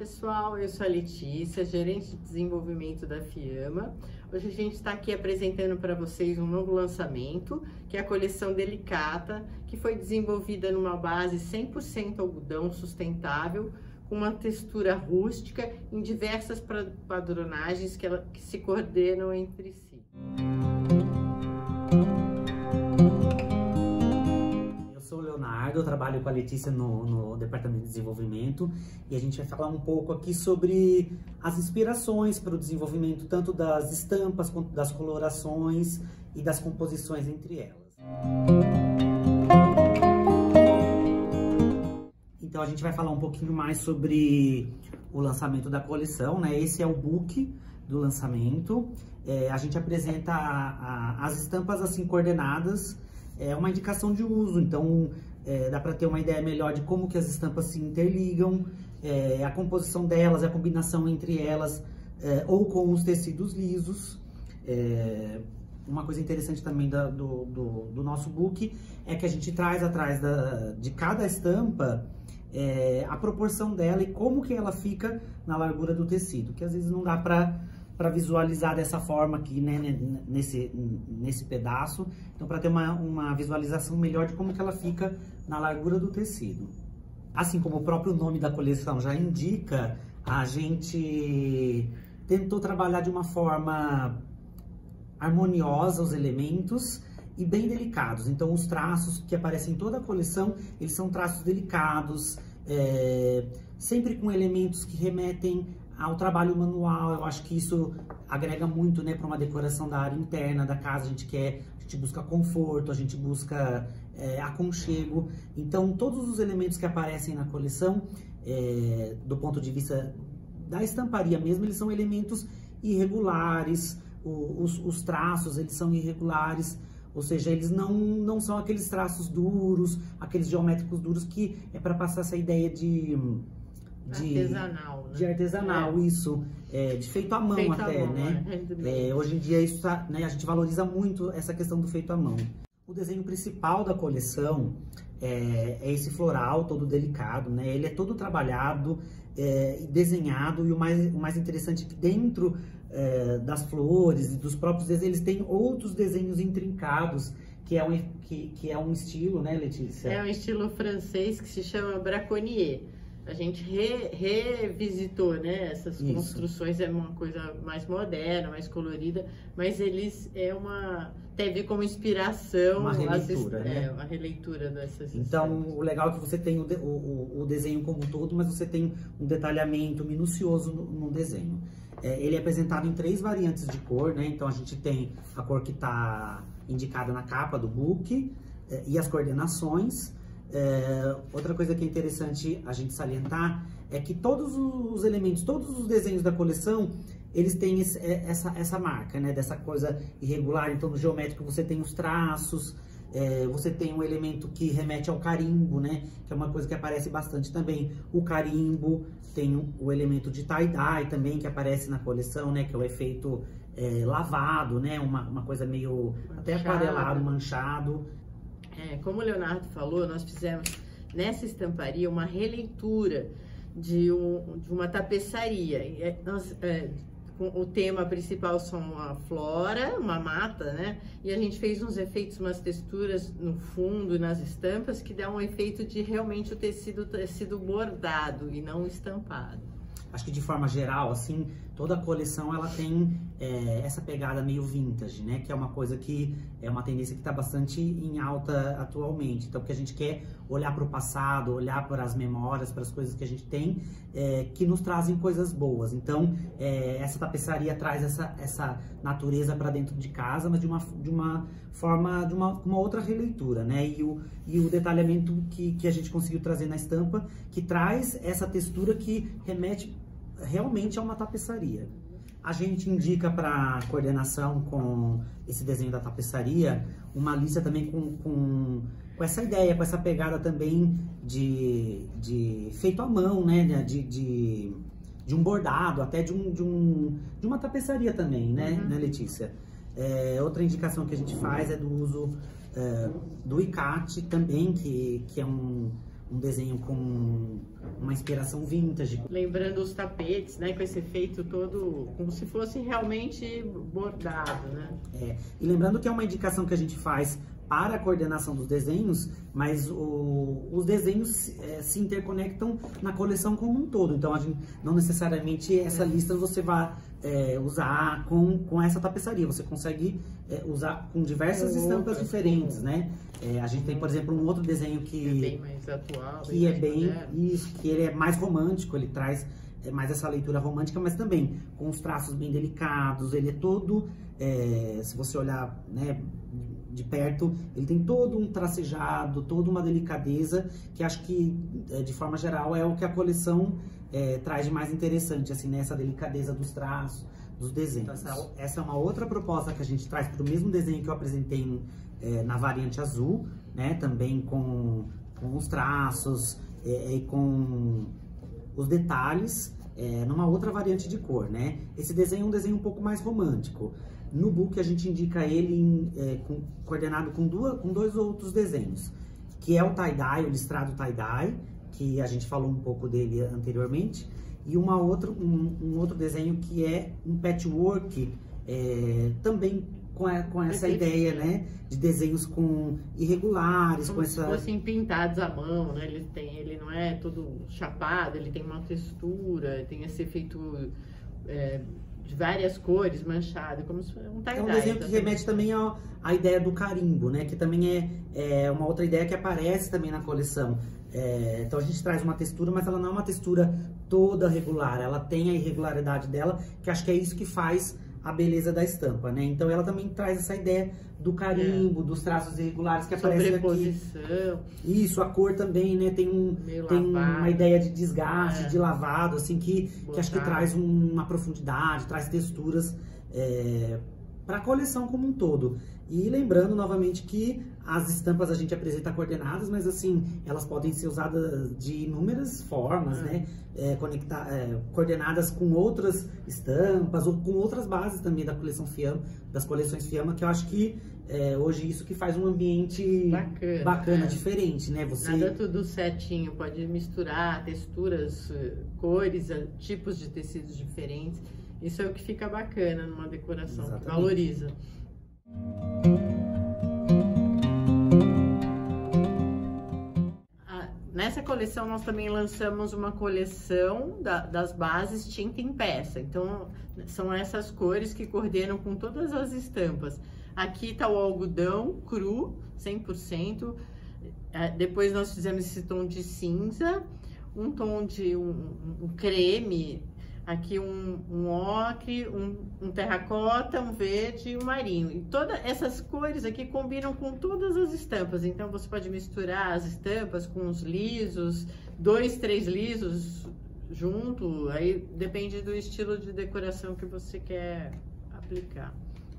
pessoal, eu sou a Letícia, gerente de desenvolvimento da Fiamma. Hoje a gente está aqui apresentando para vocês um novo lançamento, que é a coleção Delicata, que foi desenvolvida numa base 100% algodão sustentável, com uma textura rústica em diversas padronagens que se coordenam entre si. Eu sou o Leonardo, eu trabalho com a Letícia no Departamento de Desenvolvimento e a gente vai falar um pouco aqui sobre as inspirações para o desenvolvimento tanto das estampas quanto das colorações e das composições entre elas. Então a gente vai falar um pouquinho mais sobre o lançamento da coleção, né? Esse é o book do lançamento. A gente apresenta as estampas assim coordenadas. É uma indicação de uso, então dá para ter uma ideia melhor de como que as estampas se interligam, a composição delas, a combinação entre elas, ou com os tecidos lisos. Uma coisa interessante também do nosso book é que a gente traz atrás de cada estampa a proporção dela e como que ela fica na largura do tecido, que às vezes não dá para visualizar dessa forma aqui, né, nesse pedaço. Então, para ter uma visualização melhor de como que ela fica na largura do tecido. Assim como o próprio nome da coleção já indica, a gente tentou trabalhar de uma forma harmoniosa os elementos e bem delicados. Então, os traços que aparecem em toda a coleção, eles são traços delicados, sempre com elementos que remetem ao trabalho manual. Eu acho que isso agrega muito, né, para uma decoração da área interna da casa. A gente busca conforto, a gente busca aconchego. Então, todos os elementos que aparecem na coleção, do ponto de vista da estamparia mesmo, eles são elementos irregulares. Os traços, eles são irregulares, ou seja, eles não são aqueles traços duros, aqueles geométricos duros que é para passar essa ideia de artesanal, né? De artesanal, isso, de feito à mão feito até, à mão, né? Hoje em dia isso né, a gente valoriza muito essa questão do feito à mão. O desenho principal da coleção é esse floral todo delicado, né? Ele é todo trabalhado, desenhado, e o mais interessante é que dentro das flores e dos próprios desenhos, eles têm outros desenhos intrincados, que é um estilo, né, Letícia? É um estilo francês que se chama braconnier. A gente revisitou, né, essas construções, é uma coisa mais moderna, mais colorida, mas eles teve como inspiração uma releitura, né? Uma releitura dessas. Então, o legal é que você tem o desenho como um todo, mas você tem um detalhamento minucioso no desenho. Ele é apresentado em 3 variantes de cor, né? Então a gente tem a cor que está indicada na capa do book e as coordenações. Outra coisa que é interessante a gente salientar é que todos os elementos, todos os desenhos da coleção, eles têm essa marca, né, dessa coisa irregular. Então, no geométrico você tem os traços, você tem um elemento que remete ao carimbo, né, que é uma coisa que aparece bastante também. O carimbo, tem o elemento de tie-dye também, que aparece na coleção, né, que é o efeito lavado, né, uma coisa meio manchado, até aquarelado, manchado. Como o Leonardo falou, nós fizemos nessa estamparia uma releitura de uma tapeçaria. O tema principal são a flora, uma mata, né? E a gente fez uns efeitos, umas texturas no fundo e nas estampas que dá um efeito de realmente o tecido bordado e não estampado. Acho que de forma geral, assim, toda a coleção ela tem essa pegada meio vintage, né? Que é uma coisa que é uma tendência que está bastante em alta atualmente. Então, porque a gente quer olhar para o passado, olhar para as memórias, para as coisas que a gente tem, que nos trazem coisas boas. Então, essa tapeçaria traz essa natureza para dentro de casa, mas de uma forma, de uma outra releitura, né? E o detalhamento que a gente conseguiu trazer na estampa, que traz essa textura que remete realmente a uma tapeçaria. A gente indica para coordenação com esse desenho da tapeçaria uma lista também com essa ideia, com essa pegada também de feito à mão, né? De um bordado, até de uma tapeçaria também, né, né, Letícia? Outra indicação que a gente faz é do uso do icate também, que é um desenho com uma inspiração vintage. Lembrando os tapetes, né, com esse efeito todo, como se fosse realmente bordado, né? E lembrando que é uma indicação que a gente faz para a coordenação dos desenhos, mas os desenhos se interconectam na coleção como um todo. Então, não necessariamente essa lista você vai usar com essa tapeçaria. Você consegue usar com diversas estampas diferentes, né? A gente tem, por exemplo, um outro desenho que é bem mais atual, que é bem isso, que ele é mais romântico, ele traz mais essa leitura romântica, mas também com os traços bem delicados. Ele é todo, se você olhar, né, de perto, ele tem todo um tracejado, toda uma delicadeza, que acho que, de forma geral, é o que a coleção traz de mais interessante, assim, né? Essa delicadeza dos traços, dos desenhos. Então, essa é uma outra proposta que a gente traz para o mesmo desenho que eu apresentei na variante azul, né? Também com os traços e com os detalhes, numa outra variante de cor, né? Esse desenho é um desenho um pouco mais romântico. No book a gente indica ele coordenado com dois outros desenhos, que é o tie-dye, o listrado tie-dye, que a gente falou um pouco dele anteriormente, e um outro desenho que é um patchwork, também com essa ideia, né, de desenhos irregulares, como se fossem pintados à mão, né? Ele não é todo chapado, ele tem uma textura, tem esse efeito de várias cores, manchado, como se fosse um tie-dye. É um desenho que remete também à ideia do carimbo, né? Que também é uma outra ideia que aparece também na coleção. Então a gente traz uma textura, mas ela não é uma textura toda regular, ela tem a irregularidade dela, que acho que é isso que faz a beleza da estampa, né? Então ela também traz essa ideia do carimbo, dos traços irregulares que aparecem aqui. Isso, a cor também, né? Tem uma ideia de desgaste, de lavado, assim, que acho que traz uma profundidade, traz texturas para a coleção como um todo. E lembrando novamente que as estampas a gente apresenta coordenadas, mas assim, elas podem ser usadas de inúmeras formas, né? Coordenadas com outras estampas ou com outras bases também da coleção Fiamma, das coleções Fiamma, que eu acho que hoje isso que faz um ambiente bacana, diferente, né? Nada tudo certinho, pode misturar texturas, cores, tipos de tecidos diferentes. Isso é o que fica bacana numa decoração, que valoriza. Nessa coleção nós também lançamos uma coleção das bases tinta em peça. Então são essas cores que coordenam com todas as estampas. Aqui está o algodão cru, 100%. Depois nós fizemos esse tom de cinza, um tom de um creme. Aqui um ocre, um terracota, um verde e um marinho. E todas essas cores aqui combinam com todas as estampas. Então você pode misturar as estampas com os lisos, 2, 3 lisos junto. Aí depende do estilo de decoração que você quer aplicar.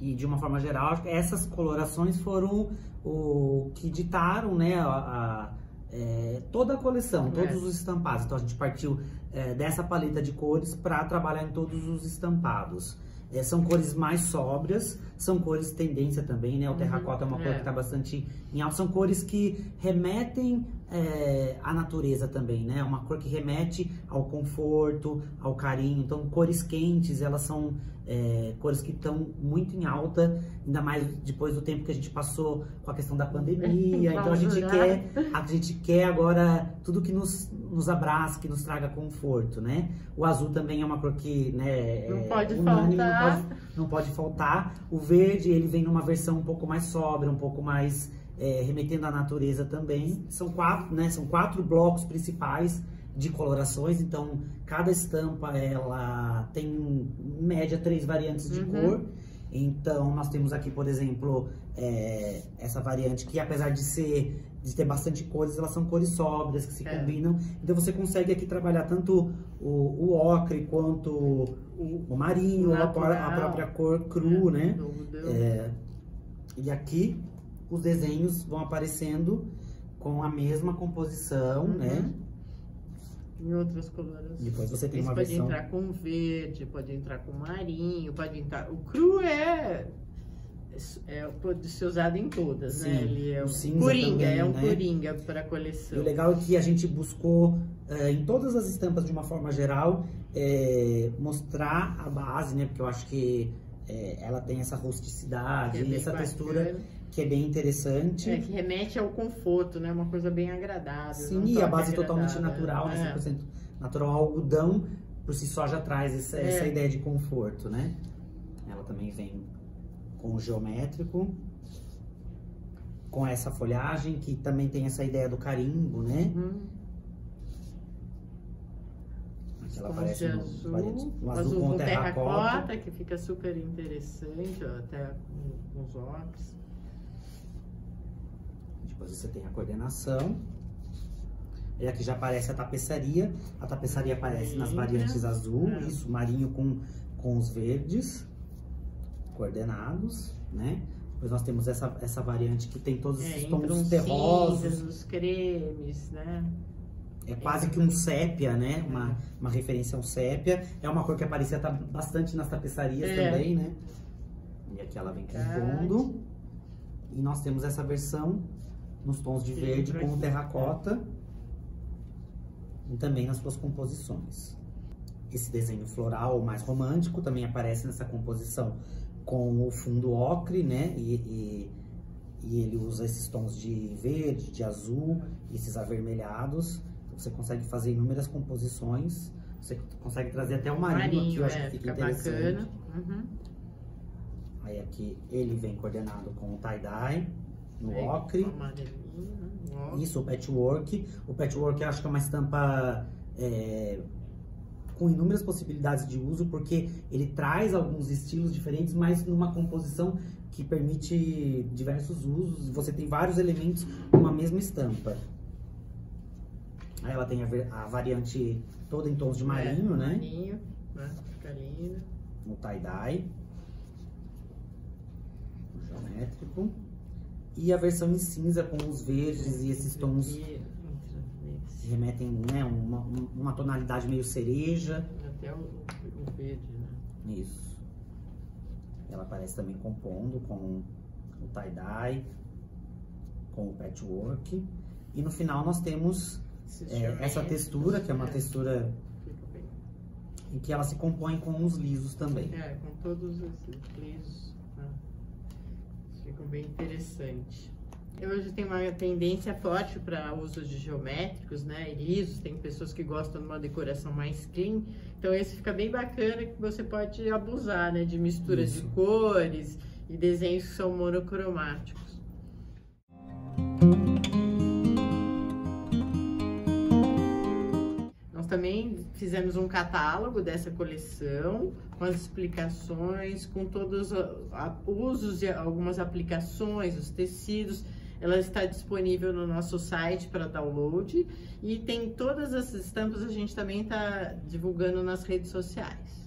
E de uma forma geral, essas colorações foram o que ditaram, né, toda a coleção, todos os estampados. Então a gente partiu dessa paleta de cores para trabalhar em todos os estampados. São cores mais sóbrias, são cores tendência também, né? O terracota é uma cor que está bastante em alta. São cores que remetem à natureza também, né? Uma cor que remete ao conforto, ao carinho. Então, cores quentes, elas são cores que estão muito em alta, ainda mais depois do tempo que a gente passou com a questão da pandemia. Então, a gente quer agora tudo que nos abraça, que nos traga conforto, né? O azul também é uma cor que, né, não pode faltar. Não pode faltar. O verde, ele vem numa versão um pouco mais sóbria, um pouco mais remetendo à natureza também. São 4, né? São 4 blocos principais de colorações, então cada estampa ela tem em média 3 variantes de cor. Então nós temos aqui, por exemplo, essa variante que, apesar de ter bastante cores, elas são cores sóbrias que se combinam. Então você consegue aqui trabalhar tanto o ocre quanto o marinho, a própria cor cru, né? E aqui os desenhos vão aparecendo com a mesma composição, né? Em outras colorações. Depois você tem uma pode versão... entrar com verde, pode entrar com marinho, pode entrar... O cru é pode ser usado em todas, Sim, né? Ele é o um cinza coringa, também, é um né? coringa para coleção. E o legal é que a gente buscou, em todas as estampas de uma forma geral, mostrar a base, né? Porque eu acho que ela tem essa rusticidade, Que é essa bem textura bacana. que é bem interessante. Que remete ao conforto, né? Uma coisa bem agradável. Sim, e a base totalmente agradável, natural, né? 100% natural. O algodão, por si só, já traz essa ideia de conforto, né? Ela também vem com o geométrico, com essa folhagem, que também tem essa ideia do carimbo, né? Aqui ela aparece no azul com terracota, que fica super interessante, ó, até com os óculos. Depois você tem a coordenação. E aqui já aparece a tapeçaria. A tapeçaria aparece nas variantes azul, isso, marinho com os verdes, coordenados, né? Depois nós temos essa variante que tem todos esses tons terrosos. Os cremes, né? É quase que um sépia, né? Uma referência a um sépia. É uma cor que aparecia bastante nas tapeçarias também, né? E aqui ela vem compondo. E nós temos essa versão nos tons de verde com o terracota. E também nas suas composições. Esse desenho floral mais romântico também aparece nessa composição com o fundo ocre, né? E ele usa esses tons de verde, de azul, esses avermelhados. Você consegue fazer inúmeras composições. Você consegue trazer até o marinho aqui, eu acho que fica interessante. Bacana. Aí aqui ele vem coordenado com o tie-dye, no ocre. Isso, o patchwork. O patchwork eu acho que é uma estampa com inúmeras possibilidades de uso, porque ele traz alguns estilos diferentes, mas numa composição que permite diversos usos. Você tem vários elementos numa mesma estampa. Aí ela tem a variante toda em tons de marinho, né? Marinho, fica lindo. O tie-dye. O geométrico. E a versão em cinza com os verdes e esses tons que remetem, né, uma tonalidade meio cereja. Até o verde, né? Isso. Ela aparece também compondo com o tie-dye, com o patchwork. E no final nós temos essa textura, que é uma textura em que ela se compõe com os lisos também. Com todos esses lisos, né? Ficam bem interessante. Hoje tem uma tendência forte para uso de geométricos, né, e lisos. Tem pessoas que gostam de uma decoração mais clean. Então esse fica bem bacana, que você pode abusar, né, de misturas de cores e desenhos que são monocromáticos. Nós também fizemos um catálogo dessa coleção, com as explicações, com todos os usos e algumas aplicações, os tecidos. Ela está disponível no nosso site para download, e tem todas as estampas, a gente também está divulgando nas redes sociais.